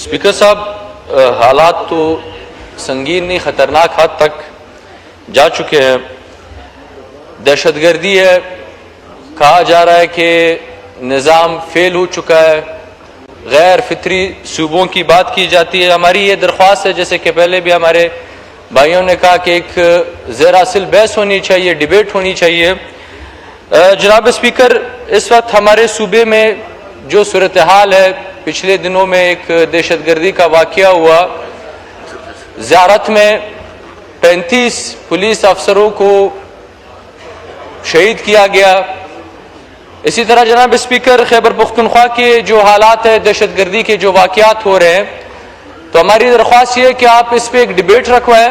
Speaker صاحب، حالات تو سنگین خطرناک حد تک جا چکے ہیں. دہشت گردی ہے، کہا جا رہا ہے کہ نظام فیل ہو چکا ہے، غیر فطری صوبوں کی بات کی جاتی ہے. ہماری یہ درخواست ہے، جیسے کہ پہلے بھی ہمارے بھائیوں نے کہا، کہ ایک زیر اصل بحث ہونی چاہیے، ڈیبیٹ ہونی چاہیے. جناب اسپیکر، اس وقت ہمارے صوبے میں جو صورتحال ہے، پچھلے دنوں میں ایک دہشت گردی کا واقعہ ہوا. زیارت میں 35 پولیس افسروں کو شہید کیا گیا. اسی طرح جناب اسپیکر، خیبر پختونخوا کے جو حالات ہیں، دہشت گردی کے جو واقعات ہو رہے ہیں، تو ہماری درخواست یہ ہے کہ آپ اس پہ ایک ڈیبیٹ رکھوائیں.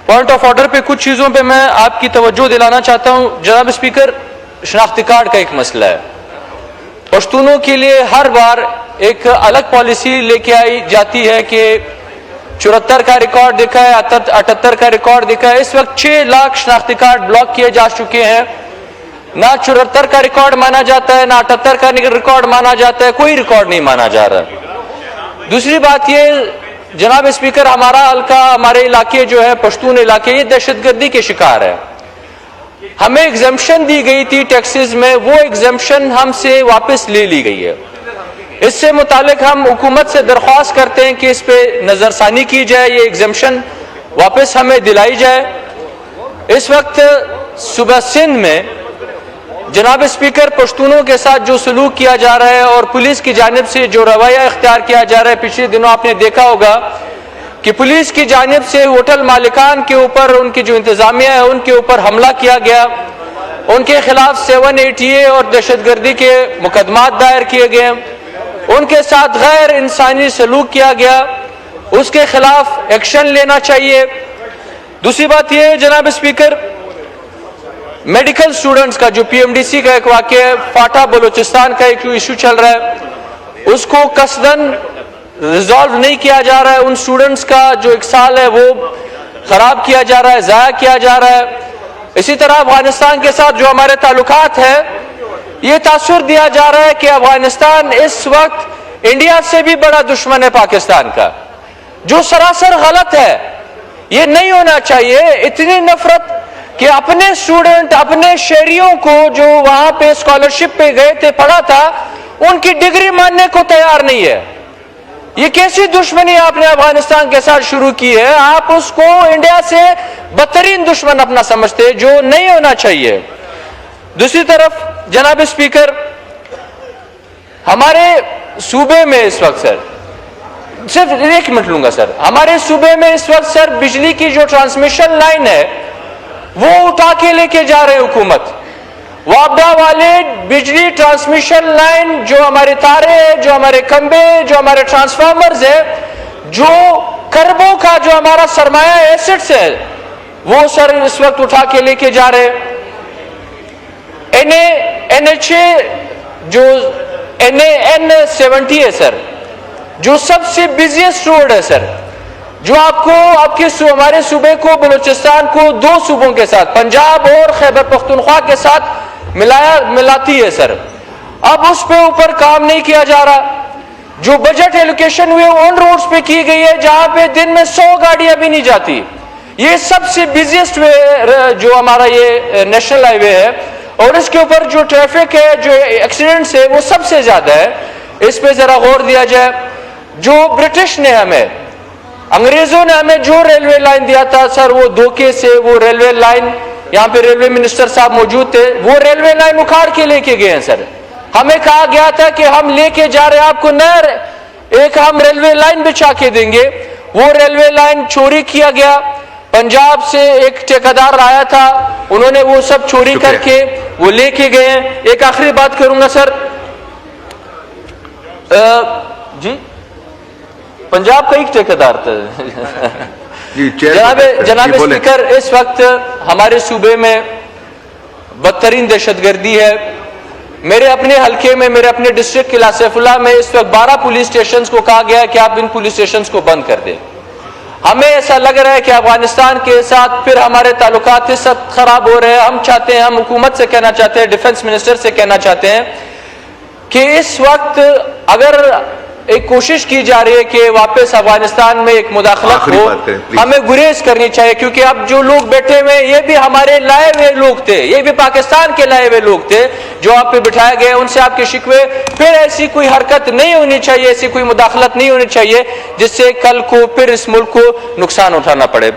پوائنٹ آف آرڈر پہ کچھ چیزوں پہ میں آپ کی توجہ دلانا چاہتا ہوں. جناب اسپیکر، شناختی کارڈ کا ایک مسئلہ ہے. پشتونوں کے لیے ہر بار ایک الگ پالیسی لے کے آئی جاتی ہے کہ 74 کا ریکارڈ دکھا ہے، 78 کا ریکارڈ دکھا ہے. اس وقت 6 لاکھ شناختی کارڈ بلاک کیے جا چکے ہیں. نہ 74 کا ریکارڈ مانا جاتا ہے، نہ 78 کا ریکارڈ مانا جاتا ہے، کوئی ریکارڈ نہیں مانا جا رہا. دوسری بات یہ جناب اسپیکر، ہمارا حلقہ، ہمارے علاقے جو ہے پشتون علاقے، یہ دہشت گردی کے شکار ہے. ہمیں ایگزمپشن دی گئی تھی ٹیکسز میں، وہ ایگزمپشن ہم سے واپس لے لی گئی ہے. اس سے متعلق ہم حکومت سے درخواست کرتے ہیں کہ اس پہ نظر ثانی کی جائے، یہ ایگزمپشن واپس ہمیں دلائی جائے. اس وقت صوبہ سندھ میں جناب اسپیکر، پشتونوں کے ساتھ جو سلوک کیا جا رہا ہے اور پولیس کی جانب سے جو رویہ اختیار کیا جا رہا ہے، پچھلے دنوں آپ نے دیکھا ہوگا کہ پولیس کی جانب سے ہوٹل مالکان کے اوپر، ان کی جو انتظامیہ ہے ان کے اوپر حملہ کیا گیا. ان کے خلاف 780A اور دہشت گردی کے مقدمات دائر کیے گئے. ان کے ساتھ غیر انسانی سلوک کیا گیا، اس کے خلاف ایکشن لینا چاہیے. دوسری بات یہ ہے جناب اسپیکر، میڈیکل سٹوڈنٹس کا جو PMDC کا ایک واقعہ ہے، فاٹا بلوچستان کا ایک ایشو چل رہا ہے، اس کو قصداً ریزالو نہیں کیا جا رہا ہے. ان سٹوڈنٹس کا جو 1 سال ہے وہ خراب کیا جا رہا ہے، ضائع کیا جا رہا ہے. اسی طرح افغانستان کے ساتھ جو ہمارے تعلقات ہیں، یہ تاثر دیا جا رہا ہے کہ افغانستان اس وقت انڈیا سے بھی بڑا دشمن ہے پاکستان کا، جو سراسر غلط ہے. یہ نہیں ہونا چاہیے. اتنی نفرت کہ اپنے اسٹوڈنٹ، اپنے شہریوں کو جو وہاں پہ اسکالرشپ پہ گئے تھے، پڑھا تھا، ان کی ڈگری ماننے کو تیار نہیں ہے. یہ کیسی دشمنی آپ نے افغانستان کے ساتھ شروع کی ہے؟ آپ اس کو انڈیا سے بدترین دشمن اپنا سمجھتے، جو نہیں ہونا چاہیے. دوسری طرف جناب اسپیکر، ہمارے صوبے میں اس وقت سر، صرف 1 منٹ لوں گا سر، ہمارے صوبے میں اس وقت سر بجلی کی جو ٹرانسمیشن لائن ہے وہ اٹھا کے لے کے جا رہے حکومت. وابڈا والے بجلی ٹرانسمیشن لائن، جو ہمارے تارے ہیں، جو ہمارے کھمبے، جو ہمارے ٹرانسفارمرز ہیں، جو کربوں کا جو ہمارا سرمایہ ایسٹس ہے، وہ سر اس وقت اٹھا کے لے کے جا رہے. NHA جو N70 ہے سر، جو سب سے بزیسٹ روڈ ہے سر، جو آپ کو ہمارے صوبے کو، بلوچستان کو 2 صوبوں کے ساتھ، پنجاب اور خیبر پختونخوا کے ساتھ ملاتی ہے سر. اب اس پہ اوپر کام نہیں کیا جا رہا. جو بجٹ ایلوکیشن ہوئے ان روڈز پہ کی گئی ہے جہاں پہ دن میں 100 گاڑیاں بھی نہیں جاتی. یہ سب سے بزیسٹ جو ہمارا یہ نیشنل ہائی وے ہے، اور اس کے اوپر جو ٹریفک ہے، جو ایکسیڈنٹس ہے، وہ سب سے زیادہ ہے. اس پہ ذرا غور دیا جائے. جو برٹش نے ہمیں، انگریزوں نے ہمیں جو ریلوے لائن دیا تھا سر، وہ دھوکے سے وہ ریلوے لائن، یہاں پہ ریلوے منسٹر صاحب موجود تھے، وہ ریلوے لائن اکھاڑ کے لے کے گئے ہیں سر. ہمیں کہا گیا تھا کہ ہم لے کے جا رہے ہیں آپ کو نئے ایک ہم ریلوے لائن بچھا کے دیں گے. وہ ریلوے لائن چوری کیا گیا. پنجاب سے ایک ٹھیکیدار آیا تھا، انہوں نے وہ سب چوری کر کے وہ لے کے گئے ہیں. ایک آخری بات کروں گا سر، جی پنجاب کا ایک ٹھیکیدار تھا. جناب اسپیکر، اس وقت ہمارے صوبے میں بدترین دہشت گردی ہے. میرے اپنے حلقے میں، میرے اپنے ڈسٹرکٹ قلعہ سیف اللہ میں اس وقت 12 پولیس سٹیشنز کو کہا گیا ہے کہ آپ ان پولیس سٹیشنز کو بند کر دیں. ہمیں ایسا لگ رہا ہے کہ افغانستان کے ساتھ پھر ہمارے تعلقات اس وقت خراب ہو رہے ہیں. ہم چاہتے ہیں، ہم حکومت سے کہنا چاہتے ہیں، ڈیفنس منسٹر سے کہنا چاہتے ہیں کہ اس وقت اگر ایک کوشش کی جا رہی ہے کہ واپس افغانستان میں ایک مداخلت ہو، ہمیں گریز کرنی چاہیے، کیونکہ اب جو لوگ بیٹھے ہوئے یہ بھی ہمارے لائے ہوئے لوگ تھے، یہ بھی پاکستان کے لائے ہوئے لوگ تھے جو آپ پہ بٹھائے گئے، ان سے آپ کے شکوے، پھر ایسی کوئی حرکت نہیں ہونی چاہیے، ایسی کوئی مداخلت نہیں ہونی چاہیے جس سے کل کو پھر اس ملک کو نقصان اٹھانا پڑے۔